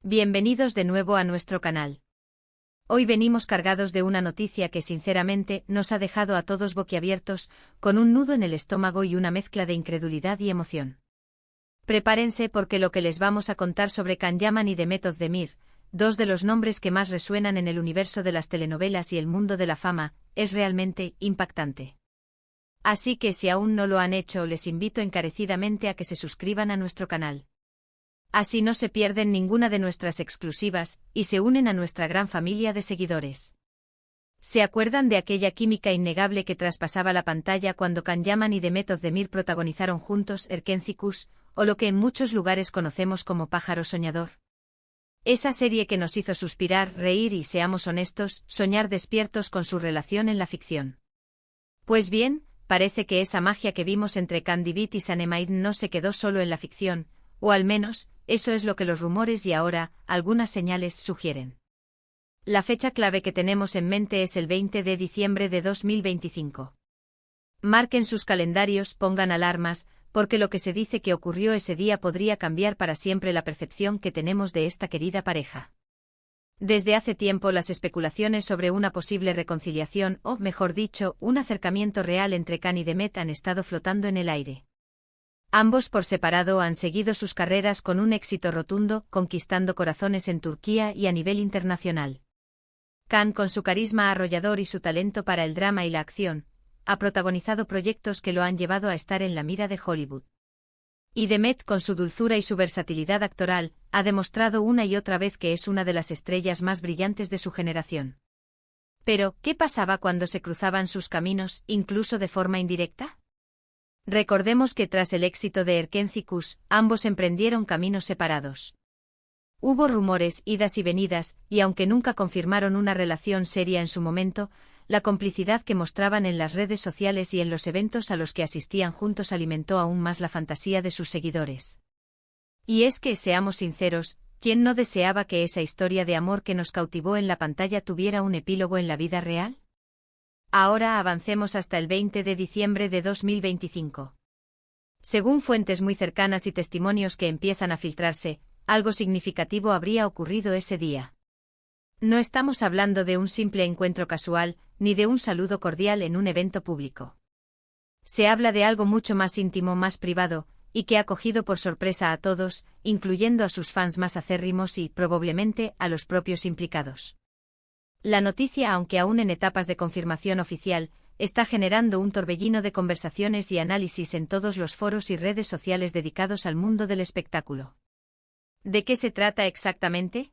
Bienvenidos de nuevo a nuestro canal. Hoy venimos cargados de una noticia que sinceramente nos ha dejado a todos boquiabiertos, con un nudo en el estómago y una mezcla de incredulidad y emoción. Prepárense porque lo que les vamos a contar sobre Can Yaman y Demet Özdemir, dos de los nombres que más resuenan en el universo de las telenovelas y el mundo de la fama, es realmente impactante. Así que si aún no lo han hecho, les invito encarecidamente a que se suscriban a nuestro canal. Así no se pierden ninguna de nuestras exclusivas, y se unen a nuestra gran familia de seguidores. ¿Se acuerdan de aquella química innegable que traspasaba la pantalla cuando Can Yaman y Demet Özdemir protagonizaron juntos Erkenci Kuş, o lo que en muchos lugares conocemos como Pájaro Soñador? Esa serie que nos hizo suspirar, reír y, seamos honestos, soñar despiertos con su relación en la ficción. Pues bien, parece que esa magia que vimos entre Candivit y Sanemait no se quedó solo en la ficción, o al menos, eso es lo que los rumores y ahora, algunas señales sugieren. La fecha clave que tenemos en mente es el 20 de diciembre de 2025. Marquen sus calendarios, pongan alarmas, porque lo que se dice que ocurrió ese día podría cambiar para siempre la percepción que tenemos de esta querida pareja. Desde hace tiempo las especulaciones sobre una posible reconciliación o, mejor dicho, un acercamiento real entre Can y Demet han estado flotando en el aire. Ambos por separado han seguido sus carreras con un éxito rotundo, conquistando corazones en Turquía y a nivel internacional. Can, con su carisma arrollador y su talento para el drama y la acción, ha protagonizado proyectos que lo han llevado a estar en la mira de Hollywood. Y Demet, con su dulzura y su versatilidad actoral, ha demostrado una y otra vez que es una de las estrellas más brillantes de su generación. Pero, ¿qué pasaba cuando se cruzaban sus caminos, incluso de forma indirecta? Recordemos que tras el éxito de Erkenci Kuş, ambos emprendieron caminos separados. Hubo rumores, idas y venidas, y aunque nunca confirmaron una relación seria en su momento, la complicidad que mostraban en las redes sociales y en los eventos a los que asistían juntos alimentó aún más la fantasía de sus seguidores. Y es que, seamos sinceros, ¿quién no deseaba que esa historia de amor que nos cautivó en la pantalla tuviera un epílogo en la vida real? Ahora avancemos hasta el 20 de diciembre de 2025. Según fuentes muy cercanas y testimonios que empiezan a filtrarse, algo significativo habría ocurrido ese día. No estamos hablando de un simple encuentro casual, ni de un saludo cordial en un evento público. Se habla de algo mucho más íntimo, más privado, y que ha cogido por sorpresa a todos, incluyendo a sus fans más acérrimos y, probablemente, a los propios implicados. La noticia, aunque aún en etapas de confirmación oficial, está generando un torbellino de conversaciones y análisis en todos los foros y redes sociales dedicados al mundo del espectáculo. ¿De qué se trata exactamente?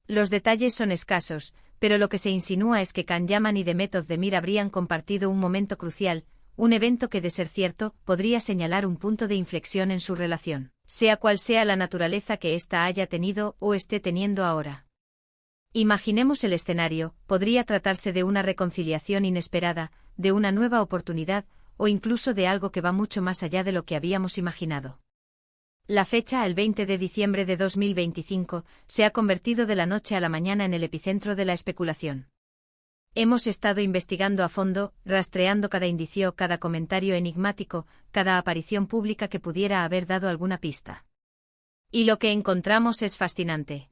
Los detalles son escasos, pero lo que se insinúa es que Can Yaman y Demet Özdemir habrían compartido un momento crucial, un evento que, de ser cierto, podría señalar un punto de inflexión en su relación, sea cual sea la naturaleza que ésta haya tenido o esté teniendo ahora. Imaginemos el escenario, podría tratarse de una reconciliación inesperada, de una nueva oportunidad, o incluso de algo que va mucho más allá de lo que habíamos imaginado. La fecha, el 20 de diciembre de 2025, se ha convertido de la noche a la mañana en el epicentro de la especulación. Hemos estado investigando a fondo, rastreando cada indicio, cada comentario enigmático, cada aparición pública que pudiera haber dado alguna pista. Y lo que encontramos es fascinante.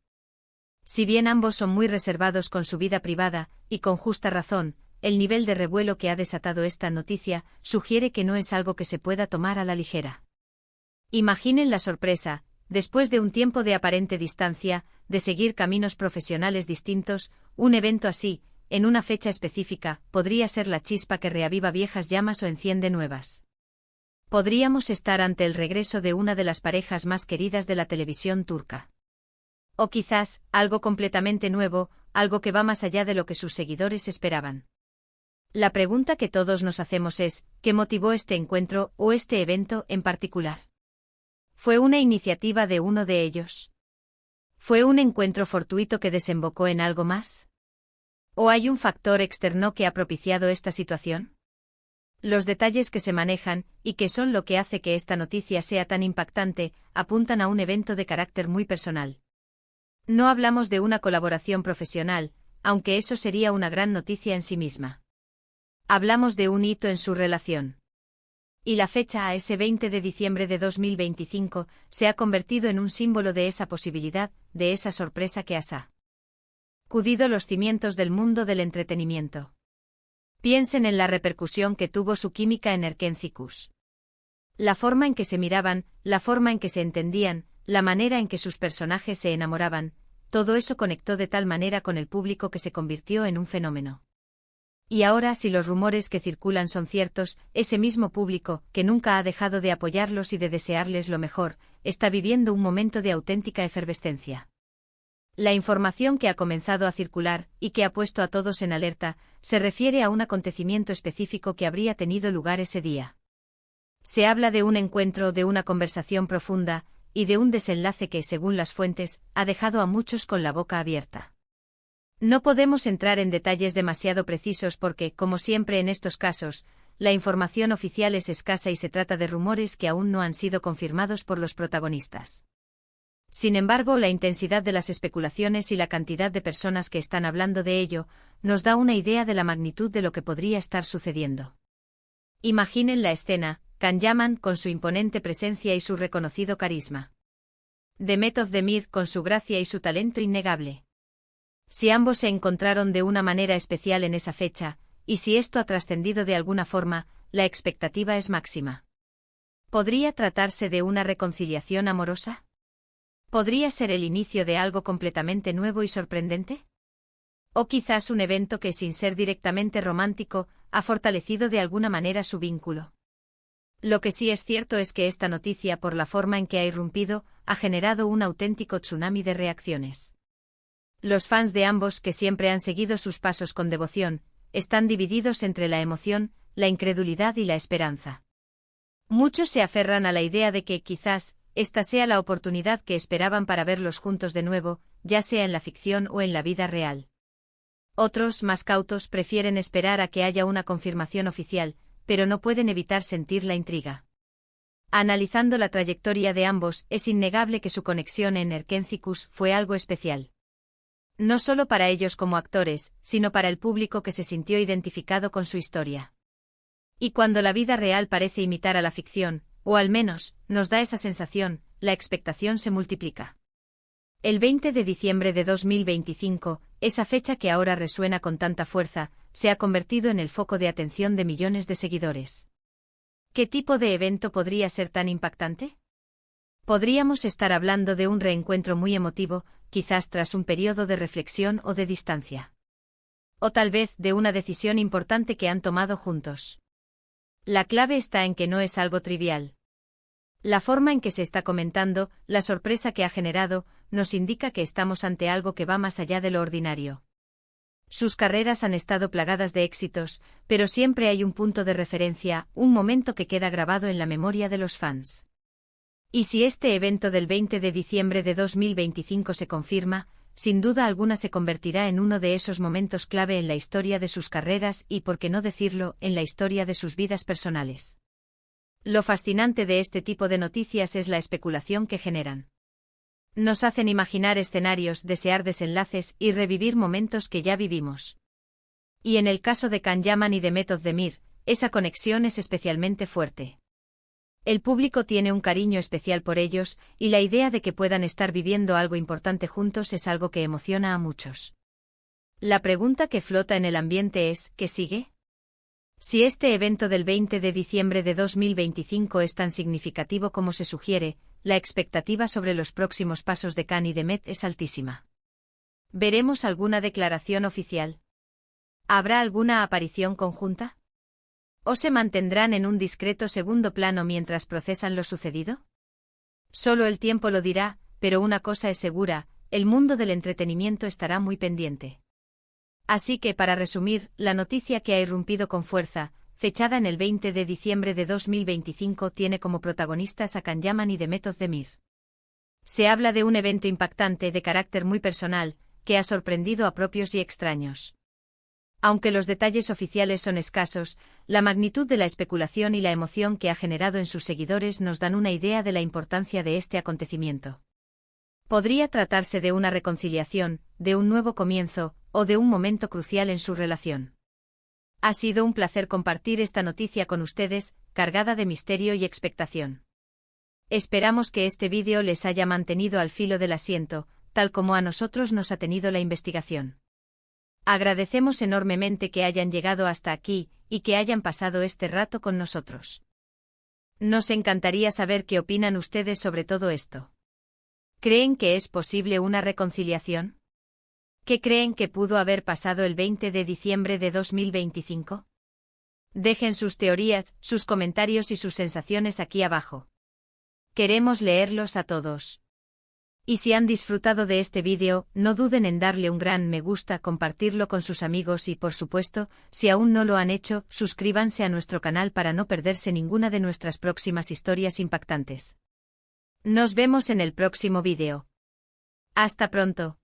Si bien ambos son muy reservados con su vida privada, y con justa razón, el nivel de revuelo que ha desatado esta noticia sugiere que no es algo que se pueda tomar a la ligera. Imaginen la sorpresa, después de un tiempo de aparente distancia, de seguir caminos profesionales distintos, un evento así, en una fecha específica, podría ser la chispa que reaviva viejas llamas o enciende nuevas. Podríamos estar ante el regreso de una de las parejas más queridas de la televisión turca. O quizás, algo completamente nuevo, algo que va más allá de lo que sus seguidores esperaban. La pregunta que todos nos hacemos es, ¿qué motivó este encuentro o este evento en particular? ¿Fue una iniciativa de uno de ellos? ¿Fue un encuentro fortuito que desembocó en algo más? ¿O hay un factor externo que ha propiciado esta situación? Los detalles que se manejan, y que son lo que hace que esta noticia sea tan impactante, apuntan a un evento de carácter muy personal. No hablamos de una colaboración profesional, aunque eso sería una gran noticia en sí misma. Hablamos de un hito en su relación. Y la fecha, a ese 20 de diciembre de 2025, se ha convertido en un símbolo de esa posibilidad, de esa sorpresa que ha sacudido los cimientos del mundo del entretenimiento. Piensen en la repercusión que tuvo su química en Erkencicus. La forma en que se miraban, la forma en que se entendían, la manera en que sus personajes se enamoraban, todo eso conectó de tal manera con el público que se convirtió en un fenómeno. Y ahora, si los rumores que circulan son ciertos, ese mismo público, que nunca ha dejado de apoyarlos y de desearles lo mejor, está viviendo un momento de auténtica efervescencia. La información que ha comenzado a circular, y que ha puesto a todos en alerta, se refiere a un acontecimiento específico que habría tenido lugar ese día. Se habla de un encuentro, de una conversación profunda, y de un desenlace que, según las fuentes, ha dejado a muchos con la boca abierta. No podemos entrar en detalles demasiado precisos porque, como siempre en estos casos, la información oficial es escasa y se trata de rumores que aún no han sido confirmados por los protagonistas. Sin embargo, la intensidad de las especulaciones y la cantidad de personas que están hablando de ello, nos da una idea de la magnitud de lo que podría estar sucediendo. Imaginen la escena: Can Yaman con su imponente presencia y su reconocido carisma. Demet Özdemir con su gracia y su talento innegable. Si ambos se encontraron de una manera especial en esa fecha, y si esto ha trascendido de alguna forma, la expectativa es máxima. ¿Podría tratarse de una reconciliación amorosa? ¿Podría ser el inicio de algo completamente nuevo y sorprendente? ¿O quizás un evento que, sin ser directamente romántico, ha fortalecido de alguna manera su vínculo? Lo que sí es cierto es que esta noticia, por la forma en que ha irrumpido, ha generado un auténtico tsunami de reacciones. Los fans de ambos, que siempre han seguido sus pasos con devoción, están divididos entre la emoción, la incredulidad y la esperanza. Muchos se aferran a la idea de que, quizás, esta sea la oportunidad que esperaban para verlos juntos de nuevo, ya sea en la ficción o en la vida real. Otros, más cautos, prefieren esperar a que haya una confirmación oficial, pero no pueden evitar sentir la intriga. Analizando la trayectoria de ambos, es innegable que su conexión en Erkencicus fue algo especial. No solo para ellos como actores, sino para el público que se sintió identificado con su historia. Y cuando la vida real parece imitar a la ficción, o al menos, nos da esa sensación, la expectación se multiplica. El 20 de diciembre de 2025, esa fecha que ahora resuena con tanta fuerza, se ha convertido en el foco de atención de millones de seguidores. ¿Qué tipo de evento podría ser tan impactante? Podríamos estar hablando de un reencuentro muy emotivo, quizás tras un periodo de reflexión o de distancia. O tal vez de una decisión importante que han tomado juntos. La clave está en que no es algo trivial. La forma en que se está comentando, la sorpresa que ha generado, nos indica que estamos ante algo que va más allá de lo ordinario. Sus carreras han estado plagadas de éxitos, pero siempre hay un punto de referencia, un momento que queda grabado en la memoria de los fans. Y si este evento del 20 de diciembre de 2025 se confirma, sin duda alguna se convertirá en uno de esos momentos clave en la historia de sus carreras y, por qué no decirlo, en la historia de sus vidas personales. Lo fascinante de este tipo de noticias es la especulación que generan. Nos hacen imaginar escenarios, desear desenlaces y revivir momentos que ya vivimos. Y en el caso de Can Yaman y Demet Özdemir, esa conexión es especialmente fuerte. El público tiene un cariño especial por ellos, y la idea de que puedan estar viviendo algo importante juntos es algo que emociona a muchos. La pregunta que flota en el ambiente es, ¿qué sigue? Si este evento del 20 de diciembre de 2025 es tan significativo como se sugiere, la expectativa sobre los próximos pasos de Can y Demet es altísima. ¿Veremos alguna declaración oficial? ¿Habrá alguna aparición conjunta? ¿O se mantendrán en un discreto segundo plano mientras procesan lo sucedido? Solo el tiempo lo dirá, pero una cosa es segura, el mundo del entretenimiento estará muy pendiente. Así que, para resumir, la noticia que ha irrumpido con fuerza, fechada en el 20 de diciembre de 2025, tiene como protagonistas a Can Yaman y Demet Özdemir. Se habla de un evento impactante de carácter muy personal, que ha sorprendido a propios y extraños. Aunque los detalles oficiales son escasos, la magnitud de la especulación y la emoción que ha generado en sus seguidores nos dan una idea de la importancia de este acontecimiento. Podría tratarse de una reconciliación, de un nuevo comienzo, o de un momento crucial en su relación. Ha sido un placer compartir esta noticia con ustedes, cargada de misterio y expectación. Esperamos que este vídeo les haya mantenido al filo del asiento, tal como a nosotros nos ha tenido la investigación. Agradecemos enormemente que hayan llegado hasta aquí, y que hayan pasado este rato con nosotros. Nos encantaría saber qué opinan ustedes sobre todo esto. ¿Creen que es posible una reconciliación? ¿Qué creen que pudo haber pasado el 20 de diciembre de 2025? Dejen sus teorías, sus comentarios y sus sensaciones aquí abajo. Queremos leerlos a todos. Y si han disfrutado de este vídeo, no duden en darle un gran me gusta, compartirlo con sus amigos y, por supuesto, si aún no lo han hecho, suscríbanse a nuestro canal para no perderse ninguna de nuestras próximas historias impactantes. Nos vemos en el próximo vídeo. Hasta pronto.